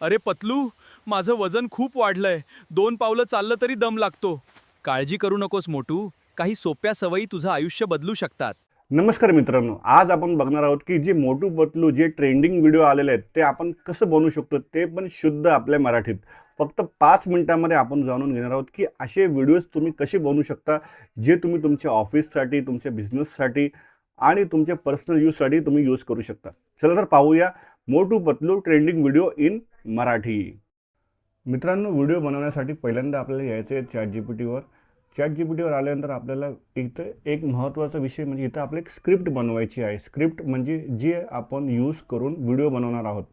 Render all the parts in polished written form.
अरे पतलू, माझं वजन खूप वाढलंय. 2 पावलं चाललं तरी दम लागतो. काळजी करू नकोस मोटू. काही सोप्या सवयी तुझं आयुष्य बदलू शकतात. नमस्कार मित्रांनो, आज आपण बघणार आहोत की जे मोटू पतलू जे ट्रेंडिंग व्हिडिओ आलेले आहेत ते आपण कसं बनवू शकतो, ते पण शुद्ध आपल्या मराठीत. फक्त 5 मिनिटांमध्ये आपण जाणून घेणार आहोत की असे व्हिडिओज तुम्ही कसे बनवू शकता, जे तुम्ही तुमच्या ऑफिससाठी, तुमच्या बिझनेससाठी आणि तुमच्या पर्सनल यूजसाठी तुम्ही यूज करू शकता. चला तर पाहूया Motu Patlu trending video in Marathi. मित्रांनो, व्हिडिओ बनवण्यासाठी पहिल्यांदा आपल्याला यायचं आहे ChatGPTवर. ChatGPTवर आल्यानंतर आपल्याला इथं एक महत्त्वाचा विषय म्हणजे इथं आपल्याला एक स्क्रिप्ट बनवायची आहे. स्क्रिप्ट म्हणजे जे आपण यूज करून व्हिडिओ बनवणार आहोत.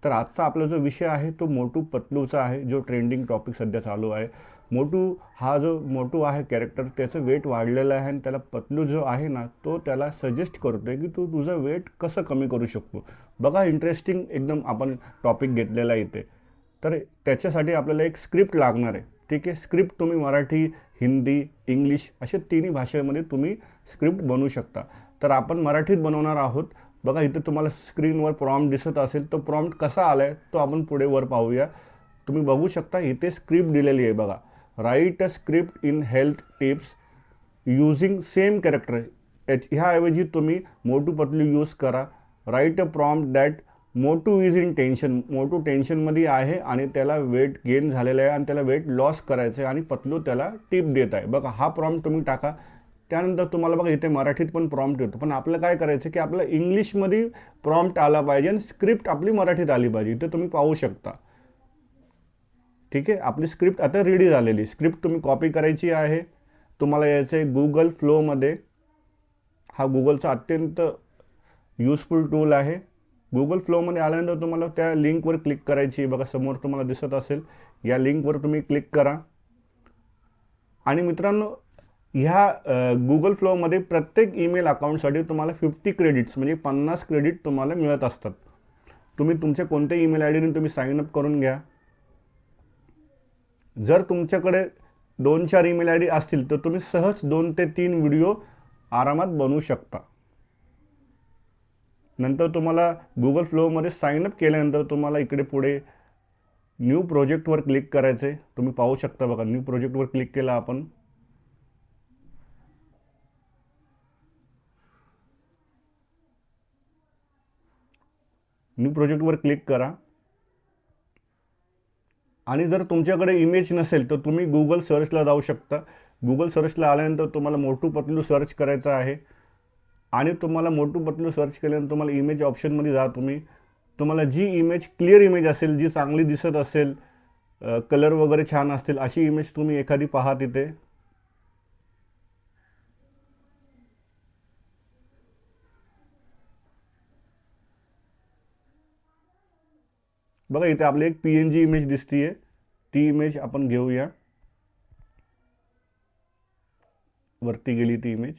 तर आजचा आपला जो विषय आहे तो मोटू पतलूचा आहे, जो ट्रेंडिंग टॉपिक सध्या चालू आहे. मोटू आहे कॅरेक्टर, त्याचं वेट वाढलेलं आहे आणि त्याला पतलू जो आहे ना, तो त्याला सजेस्ट करतोय की तू तुझं वेट कसं कमी करू शकतो. बघा, इंटरेस्टिंग एकदम आपण टॉपिक घेतलेला आहे इथे. तर त्याच्यासाठी आपल्याला एक स्क्रिप्ट लागणार आहे. ठीक आहे, स्क्रिप्ट तुम्ही मराठी, हिंदी, इंग्लिश अशा तिन्ही भाषेमध्ये तुम्ही स्क्रिप्ट बनवू शकता. तर आपण मराठीत बनवणार आहोत. बघा, इथे तुम्हाला स्क्रीनवर प्रॉम्प्ट दिसत असेल. तो प्रॉम्प्ट कसा आला आहे तो आपण पुढे वर पाहूया. तुम्ही बघू शकता इथे स्क्रिप्ट दिलेली आहे. बघा, write a script in health tips using same character. ह्याऐवजी तुम्ही मोटू पतलू यूज करा. Write a prompt that Motu is in tension. Motu टेन्शनमध्ये आहे आणि त्याला वेट गेन झालेलं आहे आणि त्याला वेट लॉस करायचं आहे आणि पतलू त्याला टिप देत आहे. बघा, हा प्रॉम्प्ट तुम्ही टाका. त्यानंतर तुम्हाला बघा इथे मराठीत पण प्रॉम्प्ट येतो, पण आपल्याला काय करायचं की आपल्याला इंग्लिशमध्ये प्रॉम्प्ट आला पाहिजे आणि स्क्रिप्ट आपली मराठीत आली पाहिजे. इथे तुम्ही पाहू शकता. ठीक आहे, आपली स्क्रिप्ट आता रेडी झालेली. स्क्रिप्ट तुम्ही कॉपी करायची आहे. तुम्हाला यायचं आहे गुगल फ्लोमध्ये. हा गुगलचा अत्यंत यूजफुल टूल आहे. गुगल फ्लोमध्ये आल्यानंतर तुम्हाला त्या लिंकवर क्लिक करायची. बघा, समोर तुम्हाला दिसत असेल, या लिंकवर तुम्ही क्लिक करा. आणि मित्रांनो, ह्या गुगल फ्लोमध्ये प्रत्येक ईमेल अकाउंटसाठी तुम्हाला 50 क्रेडिट्स म्हणजे 50 क्रेडिट तुम्हाला मिळत असतात. तुम्ही तुमच्या कोणत्या ईमेल आय डीने तुम्ही साइन अप करून घ्या. जर तुमच्याकडे 2-4 ईमेल आय डी असतील तर तुम्ही सहज 2 ते 3 व्हिडिओ आरामात बनवू शकता. नंतर तुम्हाला गुगल फ्लोमध्ये साइन अप केल्यानंतर तुम्हाला इकडे पुढे न्यू प्रोजेक्टवर क्लिक करायचं आहे. तुम्ही पाहू शकता. बघा, न्यू प्रोजेक्टवर क्लिक केला आपण. न्यू प्रोजेक्टवर क्लिक करा. आणि जर तुमच्याकडे इमेज नसेल तर तुम्ही गुगल सर्चला जाऊ शकता. गुगल सर्चला आल्यानंतर तुम्हाला मोटू पतलू सर्च करायचं आहे आणि तुम्हाला मोटू पतलू सर्च केल्यानंतर तुम्हाला इमेज ऑप्शनमध्ये जा. तुम्हाला जी इमेज क्लिअर इमेज असेल, जी चांगली दिसत असेल, कलर वगैरे छान असतील, अशी इमेज तुम्ही एखादी पहा तिथे. बघा, इथे आपली एक PNG इमेज दिसतीये. ती इमेज आपण घेऊया. वरती गेली ती इमेज.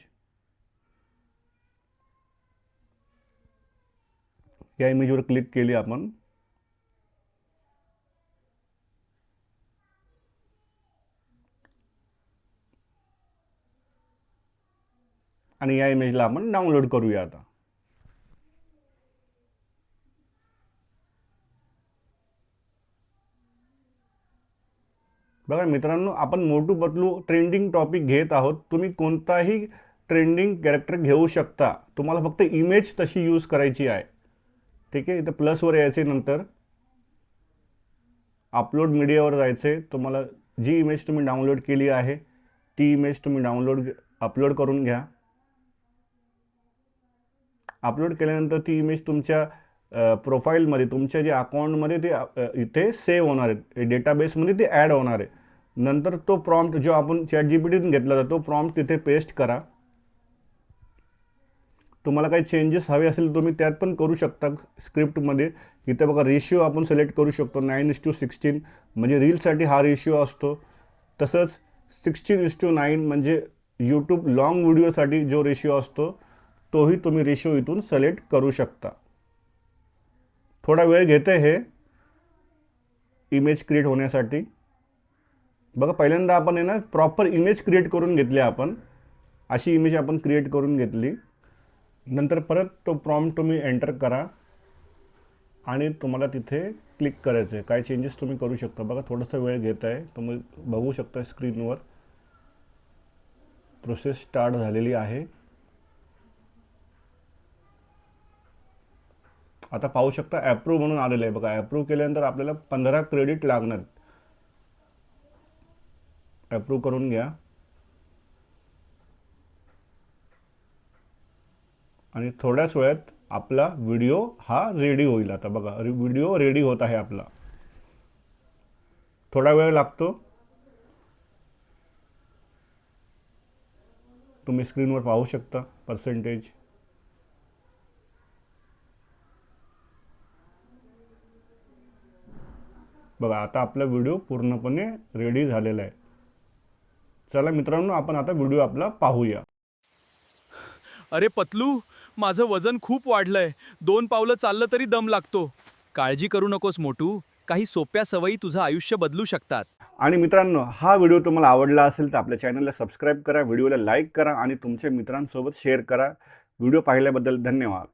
या इमेजवर क्लिक केली आपण. आणि या इमेजला आपण डाउनलोड करूया आता. बघा मित्रांनो, आपण मोटू पतलू ट्रेंडिंग टॉपिक घेत आहोत. तुम्ही कोणताही ट्रेंडिंग कॅरेक्टर घेऊ शकता. तुम्हाला फक्त इमेज तशी यूज करायची आहे. ठीक आहे, इथं प्लसवर यायचे. नंतर अपलोड मीडियावर जायचे. तुम्हाला जी इमेज तुम्ही डाउनलोड केली आहे ती इमेज तुम्ही अपलोड करून घ्या. अपलोड केल्यानंतर ती इमेज तुमच्या प्रोफाईलमध्ये, तुमच्या जे अकाउंटमध्ये ते इथे सेव्ह होणार आहे. डेटाबेसमध्ये ते ॲड होणार आहे. नंतर तो प्रॉम्प्ट जो आपण ChatGPTतून घेतला होता तो प्रॉम्प्ट तिथे पेस्ट करा. तुम्हाला काही चेंजेस हवे असेल तुम्ही त्यात पण करू शकता स्क्रिप्टमध्ये. इथे बघा, रेशिओ आपण सिलेक्ट करू शकतो. 9:16 म्हणजे रीलसाठी हा रेशिओ असतो. तसंच 16:9 म्हणजे यूट्यूब लॉंग व्हिडिओसाठी जो रेशिओ असतो तोही तुम्ही रेशिओ इथून सिलेक्ट करू शकता. थोडा वेळ घेते हे इमेज क्रिएट होण्यासाठी. बघा, पहिल्यांदा आपण आहे ना प्रॉपर इमेज क्रिएट करून घेतली. आपण अशी इमेज आपण क्रिएट करून घेतली. नंतर परत तो प्रॉम्प्ट तुम्ही एंटर करा. आणि तुम्हाला तिथे क्लिक करायचं आहे. काही चेंजेस तुम्ही करू शकता. बघा थोडासा वेळ घेत आहे, तुम्ही बघू शकता स्क्रीनवर प्रोसेस स्टार्ट झालेली आहे. आता पाहू शकता ॲप्रूव्ह म्हणून आलेलं आहे. बघा ॲप्रूव्ह केल्यानंतर आपल्याला 15 क्रेडिट लागणार. ॲप्रूव्ह करून घ्या आणि थोड्याच वेळात आपला व्हिडिओ हा रेडी होईल. आता बघा व्हिडिओ रेडी होत आहे आपला. थोडा वेळ लागतो, तुम्ही स्क्रीनवर पाहू शकता पर्सेंटेज. बघा आता आपला व्हिडिओ पूर्णपणे रेडी झालेला आहे. चला मित्रांनो, आपण आता व्हिडिओ आपला पाहूया. अरे पतलू, माझं वजन खूप वाढलंय. 2 पावलं चाललं तरी दम लागतो. काळजी करू नकोस मोटू, काही सोप्या सवयी तुझं आयुष्य बदलू शकतात. आणि मित्रांनो, हा व्हिडिओ तुम्हाला आवडला असेल तर आपल्या चॅनलला सबस्क्राईब करा, व्हिडिओला लाईक करा आणि तुमच्या मित्रांसोबत शेअर करा. व्हिडिओ पाहिल्याबद्दल धन्यवाद.